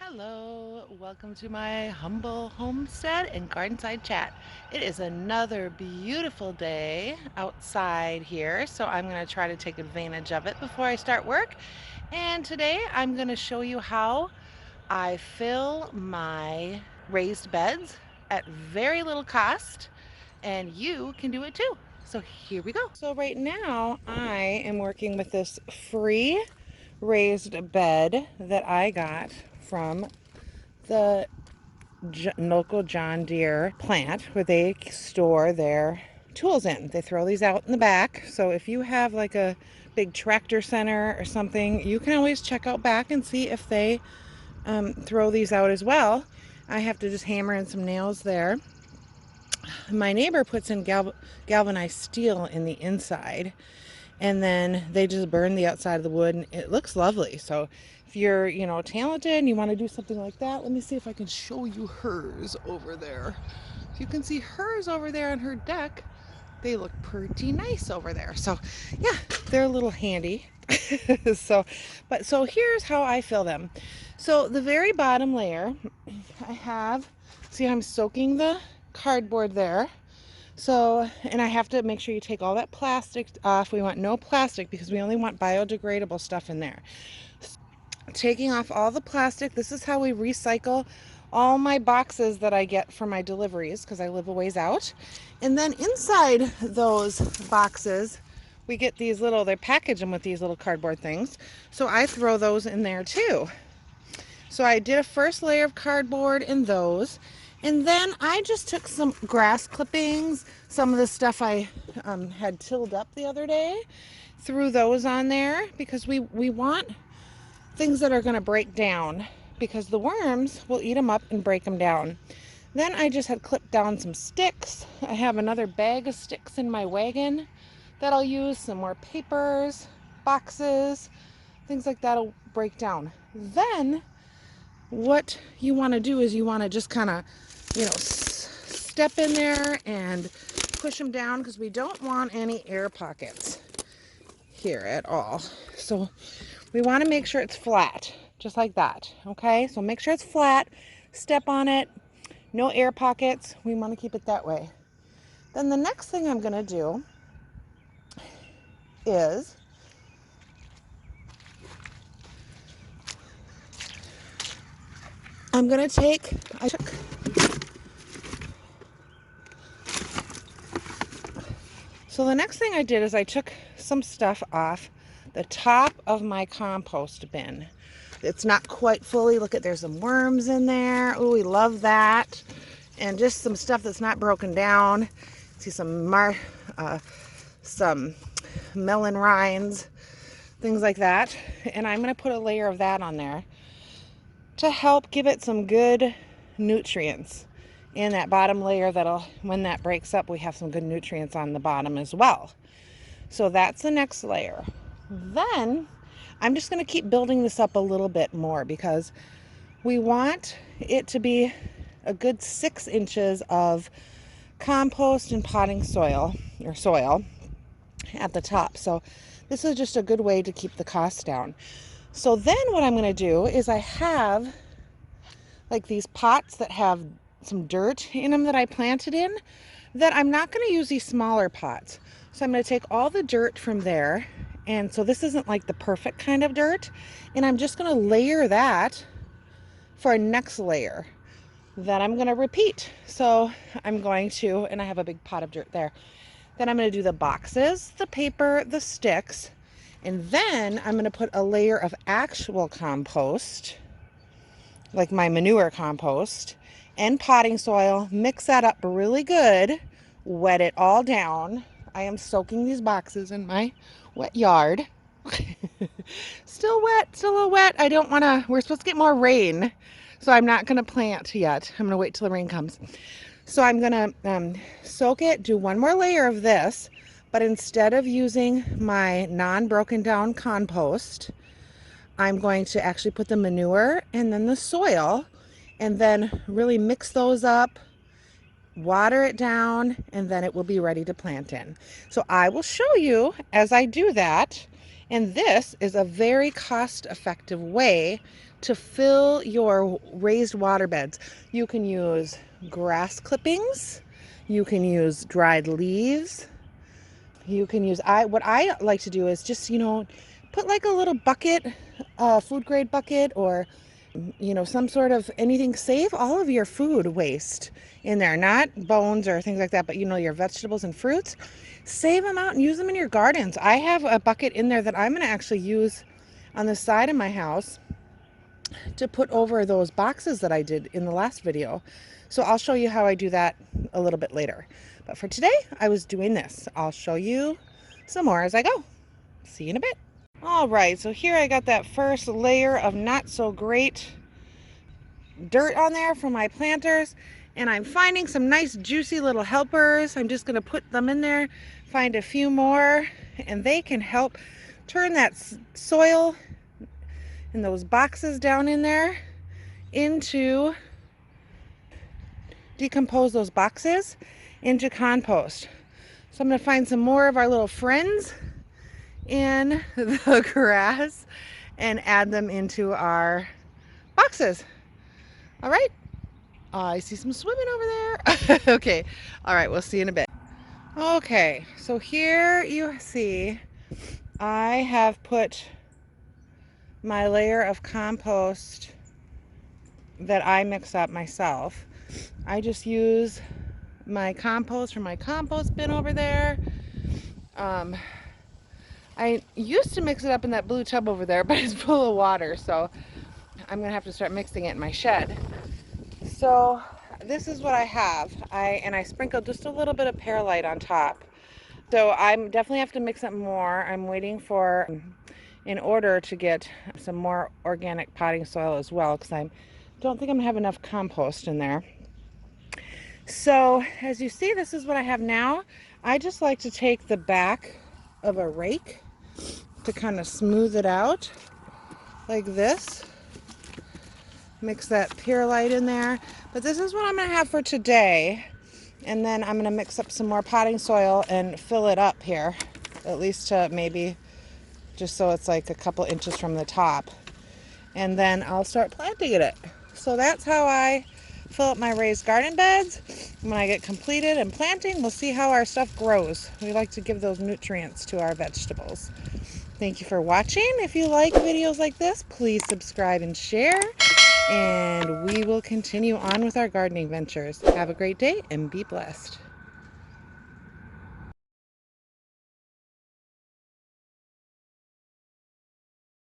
Hello, welcome to my humble homestead and Gardenside chat. It is another beautiful day outside here, so I'm going to try to take advantage of it before I start work. And today I'm going to show you how I fill my raised beds at very little cost, and you can do it too. So here we go. So right now I am working with this free raised bed that I got from the local John Deere plant where they store their tools in. They throw these out in the back. So if you have like a big tractor center or something, you can always check out back and see if they throw these out as well. I have to just hammer in some nails there. My neighbor puts in galvanized steel in the inside, and then they just burn the outside of the wood, and it looks lovely. So if you're talented and you want to do something like that, let me see if I can show you hers over there. If you can see hers over there on her deck, they look pretty nice over there. So yeah, they're a little handy. So here's how I fill them. So the very bottom layer, I have, see, I'm soaking the cardboard there. So, and I have to make sure you take all that plastic off. We want no plastic because we only want biodegradable stuff in there. Taking off all the plastic. This is how we recycle all my boxes that I get for my deliveries because I live a ways out. And then inside those boxes, we get these little, they package them with these little cardboard things. So I throw those in there too. So I did a first layer of cardboard in those. And then I just took some grass clippings, some of the stuff I had tilled up the other day, threw those on there because we want things that are going to break down because the worms will eat them up and break them down. Then I just had clipped down some sticks. I have another bag of sticks in my wagon that I'll use, some more papers, boxes, things like that'll break down. Then what you want to do is you want to just kind of, step in there and push them down because we don't want any air pockets here at all. So we want to make sure it's flat, just like that. Okay, so make sure it's flat, step on it, no air pockets. We want to keep it that way. Then the next thing I'm going to do is I'm going to take, so the next thing I did is I took some stuff off the top of my compost bin. It's not quite fully, look at, there's some worms in there. Oh, we love that. And just some stuff that's not broken down. See some melon rinds, things like that. And I'm going to put a layer of that on there to help give it some good nutrients in that bottom layer. That'll, when that breaks up, we have some good nutrients on the bottom as well. So that's the next layer. Then I'm just going to keep building this up a little bit more because we want it to be a good 6 inches of compost and potting soil at the top. So this is just a good way to keep the costs down. So then what I'm going to do is I have like these pots that have some dirt in them that I planted in, that I'm not going to use these smaller pots. So I'm going to take all the dirt from there. And so this isn't like the perfect kind of dirt. And I'm just going to layer that for a next layer that I'm going to repeat. So I'm going to, and I have a big pot of dirt there. Then I'm going to do the boxes, the paper, the sticks, and then I'm going to put a layer of actual compost, like my manure compost, and potting soil. Mix that up really good. Wet it all down. I am soaking these boxes in my wet yard. Still wet, still a little wet. I don't want to, we're supposed to get more rain, so I'm not going to plant yet. I'm going to wait till the rain comes. So I'm going to soak it, do one more layer of this, but instead of using my non-broken down compost, I'm going to actually put the manure and then the soil, and then really mix those up, water it down, and then it will be ready to plant in. So I will show you as I do that. And this is a very cost-effective way to fill your raised water beds. You can use grass clippings, you can use dried leaves, you can use, what I like to do is just, put like a little bucket, food grade bucket, or some sort of anything. Save all of your food waste in there, not bones or things like that, but your vegetables and fruits. Save them out and use them in your gardens. I have a bucket in there that I'm going to actually use on the side of my house to put over those boxes that I did in the last video. So I'll show you how I do that a little bit later. But for today, I was doing this. I'll show you some more as I go. See you in a bit. All right, so here I got that first layer of not so great dirt on there from my planters, and I'm finding some nice juicy little helpers. I'm just going to put them in there, find a few more, and they can help turn that soil in those boxes down in there into, decompose those boxes into compost. So I'm going to find some more of our little friends in the grass and add them into our boxes. All right, I see some swimming over there. Okay, all right, we'll see you in a bit. Okay, so here you see I have put my layer of compost that I mix up myself. I just use my compost from my compost bin over there. I used to mix it up in that blue tub over there, but it's full of water, so I'm gonna have to start mixing it in my shed. So this is what I have. I sprinkled just a little bit of perlite on top. So I'm definitely have to mix it more. I'm waiting for, in order to get some more organic potting soil as well, because I don't think I'm gonna have enough compost in there. So as you see, this is what I have now. I just like to take the back of a rake to kind of smooth it out like this. Mix that perlite in there. But this is what I'm going to have for today. And then I'm going to mix up some more potting soil and fill it up here, at least to maybe just so it's like a couple inches from the top. And then I'll start planting it. So that's how I fill up my raised garden beds. When I get completed and planting, we'll see how our stuff grows. We like to give those nutrients to our vegetables. Thank you for watching. If you like videos like this, please subscribe and share. And we will continue on with our gardening ventures. Have a great day and be blessed.